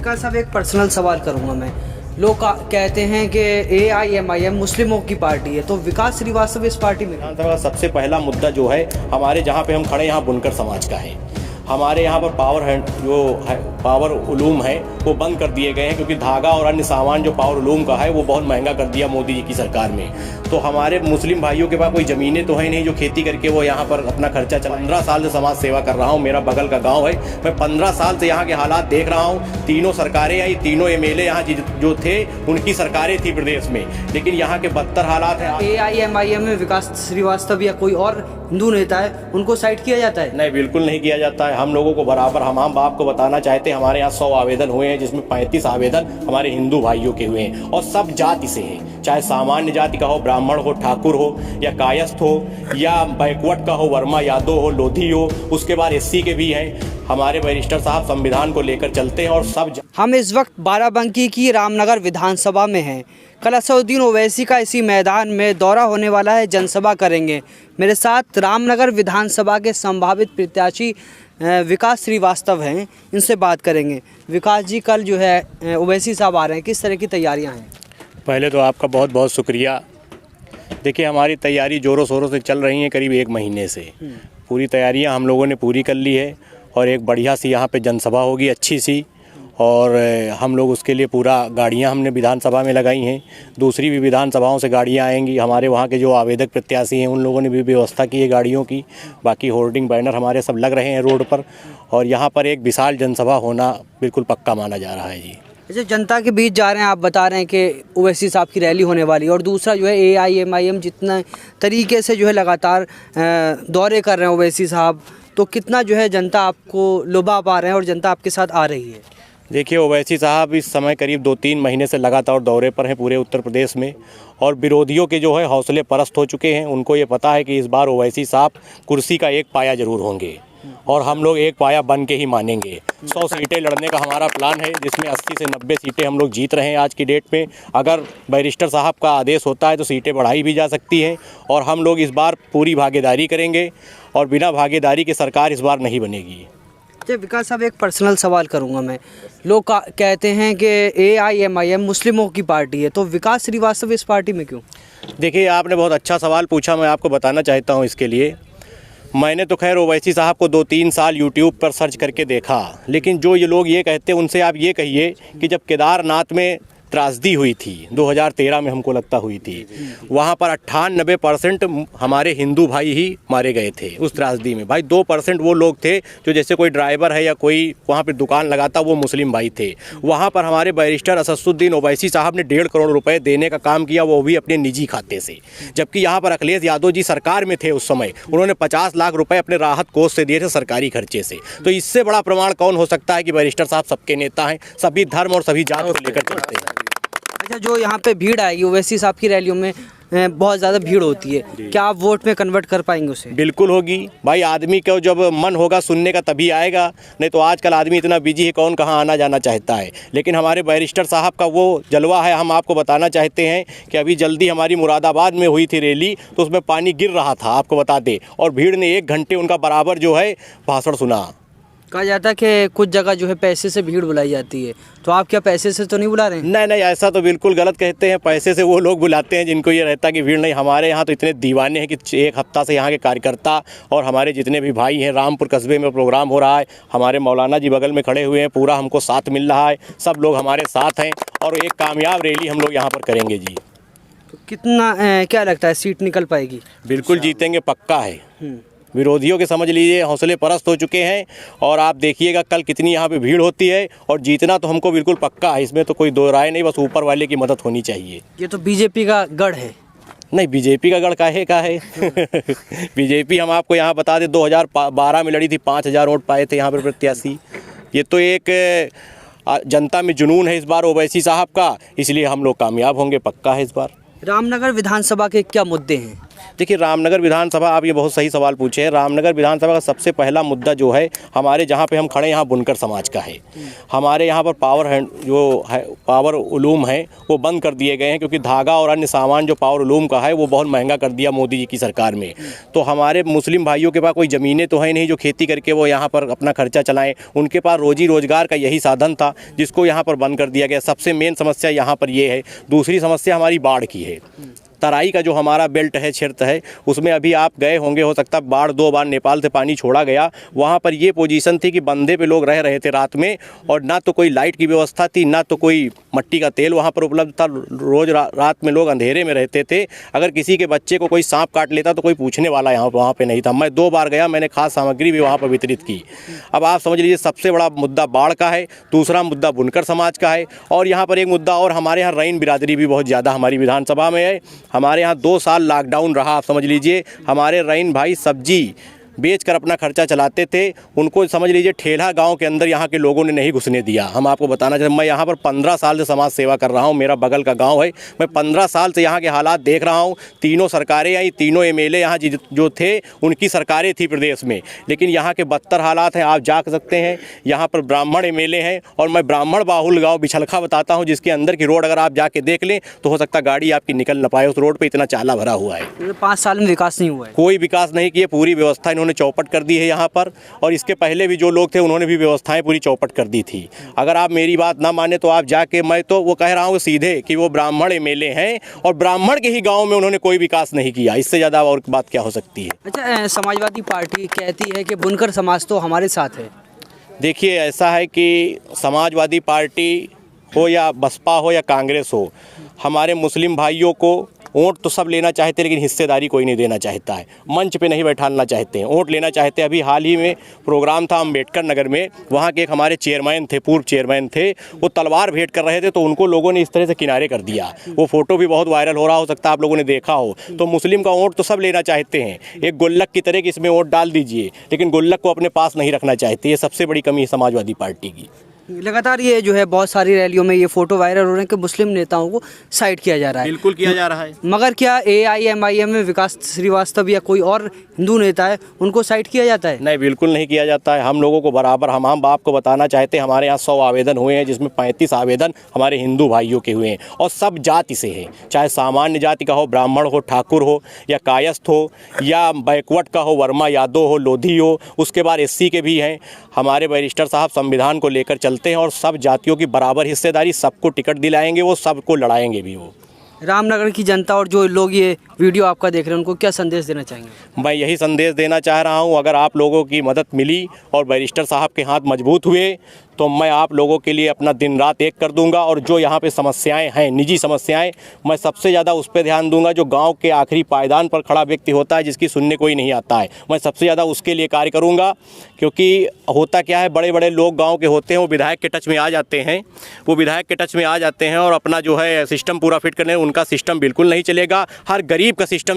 विकास साहब, एक पर्सनल सवाल करूंगा मैं। लोग कहते हैं कि AIMIM मुस्लिमों की पार्टी है, तो विकास श्रीवास्तव इस पार्टी में? विधानसभा का सबसे पहला मुद्दा जो है, हमारे जहाँ पे हम खड़े यहाँ बुनकर समाज का है। हमारे यहाँ पर पावर उलूम है वो बंद कर दिए गए हैं, क्योंकि धागा और अन्य सामान जो पावर उलूम का है वो बहुत महंगा कर दिया मोदी जी की सरकार में। तो हमारे मुस्लिम भाइयों के पास कोई ज़मीनें तो है नहीं जो खेती करके वो यहाँ पर अपना खर्चा चला। 15 साल से समाज सेवा कर रहा हूँ, मेरा बगल का गाँव है, मैं 15 साल से यहाँ के हालात देख रहा हूँ। तीनों सरकारें आई, तीनों MLA यहाँ जो थे उनकी सरकारें थी प्रदेश में, लेकिन यहाँ के बदतर हालात हैं। AIMIM में विकास श्रीवास्तव या कोई और हिंदू नेता है, उनको साइड किया जाता है? नहीं, बिल्कुल नहीं किया जाता है। हम लोगों को बराबर, हम आपको बताना चाहते हैं, हमारे यहाँ 100 आवेदन हुए हैं, जिसमें 35 आवेदन हमारे हिंदू भाइयों के हुए हैं, और सब जाति से हैं, चाहे सामान्य जाति का हो, ब्राह्मण हो, ठाकुर हो, या कायस्थ हो, या बैकवर्ड का हो, वर्मा यादव हो, लोधी हो, उसके बाद SC के भी हैं। हमारे बैरिस्टर साहब संविधान को लेकर चलते हैं और सब। हम इस वक्त बाराबंकी की रामनगर विधानसभा में हैं। कल असदुद्दीन ओवैसी का इसी मैदान में दौरा होने वाला है, जनसभा करेंगे। मेरे साथ रामनगर विधानसभा के संभावित प्रत्याशी विकास श्रीवास्तव हैं, इनसे बात करेंगे। विकास जी, कल जो है ओवैसी साहब आ रहे हैं, किस तरह की तैयारियां हैं? पहले तो आपका बहुत बहुत शुक्रिया। देखिए, हमारी तैयारी ज़ोरों शोरों से चल रही है, करीब 1 महीने से। पूरी तैयारियां हम लोगों ने पूरी कर ली है, और एक बढ़िया सी यहाँ पे जनसभा होगी, अच्छी सी, और हम लोग उसके लिए पूरा गाड़ियाँ हमने विधानसभा में लगाई हैं। दूसरी भी विधानसभाओं से गाड़ियाँ आएंगी। हमारे वहाँ के जो आवेदक प्रत्याशी हैं उन लोगों ने भी व्यवस्था की है गाड़ियों की। बाकी होर्डिंग बैनर हमारे सब लग रहे हैं रोड पर, और यहाँ पर एक विशाल जनसभा होना बिल्कुल पक्का माना जा रहा है जी। अच्छा, जनता के बीच जा रहे हैं, आप बता रहे हैं कि ओवैसी साहब की रैली होने वाली है, और दूसरा जो है AIMIM जितना तरीके से जो है लगातार दौरे कर रहे हैं ओवैसी साहब, तो कितना जो है जनता आपको लुभा पा रहे हैं और जनता आपके साथ आ रही है? देखिए, ओवैसी साहब इस समय करीब 2-3 महीने से लगातार दौरे पर हैं पूरे उत्तर प्रदेश में, और विरोधियों के जो है हौसले परस्त हो चुके हैं। उनको ये पता है कि इस बार ओवैसी साहब कुर्सी का एक पाया जरूर होंगे, और हम लोग एक पाया बन के ही मानेंगे। 100 सीटें लड़ने का हमारा प्लान है, जिसमें 80 से 90 सीटें हम लोग जीत रहे हैं आज की डेट में। अगर बैरिस्टर साहब का आदेश होता है तो सीटें बढ़ाई भी जा सकती हैं, और हम लोग इस बार पूरी भागीदारी करेंगे, और बिना भागीदारी के सरकार इस बार नहीं बनेगी। अच्छा विकास साहब, एक पर्सनल सवाल करूंगा मैं। लोग कहते हैं कि AIMIM मुस्लिमों की पार्टी है, तो विकास श्रीवास्तव इस पार्टी में क्यों? देखिए, आपने बहुत अच्छा सवाल पूछा, मैं आपको बताना चाहता हूँ इसके लिए। मैंने तो खैर ओवैसी साहब को 2-3 साल यूट्यूब पर सर्च करके देखा, लेकिन जो ये लोग ये कहते हैं उनसे आप ये कहिए कि जब केदारनाथ में त्रासदी हुई थी 2013 में, हमको लगता हुई थी, वहाँ पर 98% हमारे हिंदू भाई ही मारे गए थे उस त्रासदी में। भाई 2% वो लोग थे जो जैसे कोई ड्राइवर है या कोई वहाँ पे दुकान लगाता, वो मुस्लिम भाई थे। वहाँ पर हमारे बैरिस्टर असदुद्दीन ओवैसी साहब ने 1.5 करोड़ रुपए देने का काम किया, वो भी अपने निजी खाते से। जबकि यहाँ पर अखिलेश यादव जी सरकार में थे उस समय, उन्होंने 50 लाख रुपए अपने राहत कोष से दिए थे, सरकारी खर्चे से। तो इससे बड़ा प्रमाण कौन हो सकता है कि बैरिस्टर साहब सबके नेता हैं, सभी धर्म और सभी जात को लेकर चलते हैं। अच्छा, जो यहाँ पे भीड़ आएगी ओवैसी साहब की रैलियों में, बहुत ज़्यादा भीड़ होती है, क्या आप वोट में कन्वर्ट कर पाएंगे उसे? बिल्कुल होगी भाई। आदमी को जब मन होगा सुनने का तभी आएगा, नहीं तो आजकल आदमी इतना बिजी है, कौन कहाँ आना जाना चाहता है। लेकिन हमारे बैरिस्टर साहब का वो जलवा है। हम आपको बताना चाहते हैं कि अभी जल्दी हमारी मुरादाबाद में हुई थी रैली, तो उसमें पानी गिर रहा था, आपको बता दें, और भीड़ ने 1 घंटे उनका बराबर जो है भाषण सुना। कहा जाता है कि कुछ जगह जो है पैसे से भीड़ बुलाई जाती है, तो आप क्या पैसे से तो नहीं बुला रहे हैं? नहीं नहीं, ऐसा तो बिल्कुल गलत कहते हैं। पैसे से वो लोग बुलाते हैं जिनको ये रहता है कि भीड़ नहीं। हमारे यहाँ तो इतने दीवाने हैं कि 1 हफ्ता से यहाँ के कार्यकर्ता और हमारे जितने भी भाई हैं, रामपुर कस्बे में प्रोग्राम हो रहा है, हमारे मौलाना जी बगल में खड़े हुए हैं, पूरा हमको साथ मिल रहा है, सब लोग हमारे साथ हैं, और एक कामयाब रैली हम लोग यहाँ पर करेंगे जी। तो कितना क्या लगता है सीट निकल पाएगी? बिल्कुल जीतेंगे, पक्का है। विरोधियों के समझ लीजिए हौसले परस्त हो चुके हैं, और आप देखिएगा कल कितनी यहाँ पे भीड़ होती है, और जीतना तो हमको बिल्कुल पक्का है, इसमें तो कोई दो राय नहीं, बस ऊपर वाले की मदद होनी चाहिए। ये तो बीजेपी का गढ़ है। नहीं, बीजेपी का गढ़ काहे का है? बीजेपी हम आपको यहाँ बता दें 2012 में लड़ी थी, 5000 वोट पाए थे यहाँ पर प्रत्याशी। ये तो एक जनता में जुनून है इस बार ओवैसी साहब का, इसलिए हम लोग कामयाब होंगे, पक्का है इस बार। रामनगर विधानसभा के क्या मुद्दे हैं? देखिए, रामनगर विधानसभा, आप ये बहुत सही सवाल पूछे हैं। रामनगर विधानसभा का सबसे पहला मुद्दा जो है, हमारे जहाँ पे हम खड़े यहाँ बुनकर समाज का है। हमारे यहाँ पर पावर उलूम है वो बंद कर दिए गए हैं, क्योंकि धागा और अन्य सामान जो पावर उलूम का है वो बहुत महंगा कर दिया मोदी जी की सरकार में। तो हमारे मुस्लिम भाइयों के पास कोई ज़मीनें तो है नहीं जो खेती करके वो यहाँ पर अपना खर्चा चलाएं। उनके पास रोजी रोजगार का यही साधन था, जिसको यहाँ पर बंद कर दिया गया। सबसे मेन समस्या यहाँ पर ये है। दूसरी समस्या हमारी बाढ़ की है। तराई का जो हमारा बेल्ट है, क्षेत्र है, उसमें अभी आप गए होंगे, हो सकता है बाढ़ 2 बार नेपाल से पानी छोड़ा गया। वहाँ पर ये पोजीशन थी कि बंदे पे लोग रह रहे थे रात में, और ना तो कोई लाइट की व्यवस्था थी, ना तो कोई मट्टी का तेल वहाँ पर उपलब्ध था। रोज़ रात में लोग अंधेरे में रहते थे। अगर किसी के बच्चे को कोई सांप काट लेता तो कोई पूछने वाला वहाँ पर नहीं था। मैं 2 बार गया, मैंने खास सामग्री भी वहाँ पर वितरित की। अब आप समझ लीजिए, सबसे बड़ा मुद्दा बाढ़ का है, दूसरा मुद्दा बुनकर समाज का है, और यहाँ पर एक मुद्दा और, हमारे यहाँ रईन बिरादरी भी बहुत ज़्यादा हमारी विधानसभा में है। हमारे यहाँ 2 साल लॉकडाउन रहा। आप समझ लीजिए, हमारे रईन भाई सब्जी बेचकर अपना खर्चा चलाते थे। उनको समझ लीजिए ठेला गांव के अंदर यहाँ के लोगों ने नहीं घुसने दिया। हम आपको बताना चाहते हैं, मैं यहाँ पर 15 साल से समाज सेवा कर रहा हूँ। मेरा बगल का गांव है। मैं 15 साल से यहाँ के हालात देख रहा हूँ। तीनों सरकारें आई, तीनों एमएलए यहाँ जो थे उनकी सरकारें थी प्रदेश में, लेकिन यहाँ के बदतर हालात हैं। आप जा सकते हैं, यहाँ पर ब्राह्मण एमएलए हैं, और मैं ब्राह्मण बाहुल गाँव बिछलखा बताता हूँ, जिसके अंदर की रोड अगर आप जाके देख लें तो हो सकता गाड़ी आपकी निकल न पाए। उस रोड पर इतना चाला भरा हुआ है। 5 साल में विकास नहीं हुआ है, कोई विकास नहीं किए। पूरी व्यवस्था इन्होंने चौपट कर दी है यहाँ पर, और इसके पहले भी जो लोग थे उन्होंने भी व्यवस्थाएं पूरी चौपट कर दी थी। अगर आप मेरी बात ना माने तो आप जाके, मैं तो वो कह रहा हूँ सीधे कि वो ब्राह्मण एमएलए हैं, और ब्राह्मण के ही गांव में उन्होंने कोई विकास नहीं किया। इससे ज़्यादा और बात क्या हो सकती है। अच्छा, समाजवादी पार्टी कहती है कि बुनकर समाज तो हमारे साथ है। देखिए, ऐसा है कि समाजवादी पार्टी हो या बसपा हो या कांग्रेस हो, हमारे मुस्लिम भाइयों को वोट तो सब लेना चाहते हैं, लेकिन हिस्सेदारी कोई नहीं देना चाहता है। मंच पे नहीं बैठाना चाहते हैं, वोट लेना चाहते हैं। अभी हाल ही में प्रोग्राम था अम्बेडकर नगर में, वहाँ के एक हमारे चेयरमैन थे, पूर्व चेयरमैन थे, वो तलवार भेंट कर रहे थे, तो उनको लोगों ने इस तरह से किनारे कर दिया। वो फोटो भी बहुत वायरल हो रहा, हो सकता है आप लोगों ने देखा हो। तो मुस्लिम का वोट तो सब लेना चाहते हैं, एक गुल्लक की तरह कि इसमें वोट डाल दीजिए, लेकिन गुल्लक को अपने पास नहीं रखना चाहते। ये सबसे बड़ी कमी है समाजवादी पार्टी की। लगातार ये जो है बहुत सारी रैलियों में ये फोटो वायरल हो रहे हैं कि मुस्लिम नेताओं को साइड किया जा रहा है। बिल्कुल किया जा रहा है। मगर क्या AIMIM में विकास श्रीवास्तव या कोई और हिंदू नेता है, उनको साइड किया जाता है? नहीं, बिल्कुल नहीं किया जाता है। हम लोगों को बराबर, हम आपको बताना चाहते हैं, हमारे यहाँ 100 आवेदन हुए हैं, जिसमें 35 आवेदन हमारे हिंदू भाइयों के हुए हैं, और सब जाति से हैं। चाहे सामान्य जाति का हो, ब्राह्मण हो, ठाकुर हो, या कायस्थ हो, या बैकवर्ड का हो, वर्मा यादव हो, लोधी हो, उसके बाद SC के भी हैं। हमारे बैरिस्टर साहब संविधान को लेकर चलते हैं, और सब जातियों की बराबर हिस्सेदारी, सबको टिकट दिलाएंगे, वो सबको लड़ाएंगे भी। वो रामनगर की जनता और जो लोग ये वीडियो आपका देख रहे हैं, उनको क्या संदेश देना चाहेंगे? मैं यही संदेश देना चाह रहा हूं, अगर आप लोगों की मदद मिली और बैरिस्टर साहब के हाथ मजबूत हुए, तो मैं आप लोगों के लिए अपना दिन रात एक कर दूंगा। और जो यहाँ पे समस्याएं हैं, निजी समस्याएं, मैं सबसे ज़्यादा उस पर ध्यान दूंगा। जो गांव के आखिरी पायदान पर खड़ा व्यक्ति होता है, जिसकी सुनने कोई नहीं आता है, मैं सबसे ज़्यादा उसके लिए कार्य करूंगा। क्योंकि होता क्या है, बड़े बड़े लोग गाँव के होते हैं, वो विधायक के टच में आ जाते हैं, और अपना जो है सिस्टम पूरा फिट करने, उनका सिस्टम बिल्कुल नहीं चलेगा। हर गरीब का सिस्टम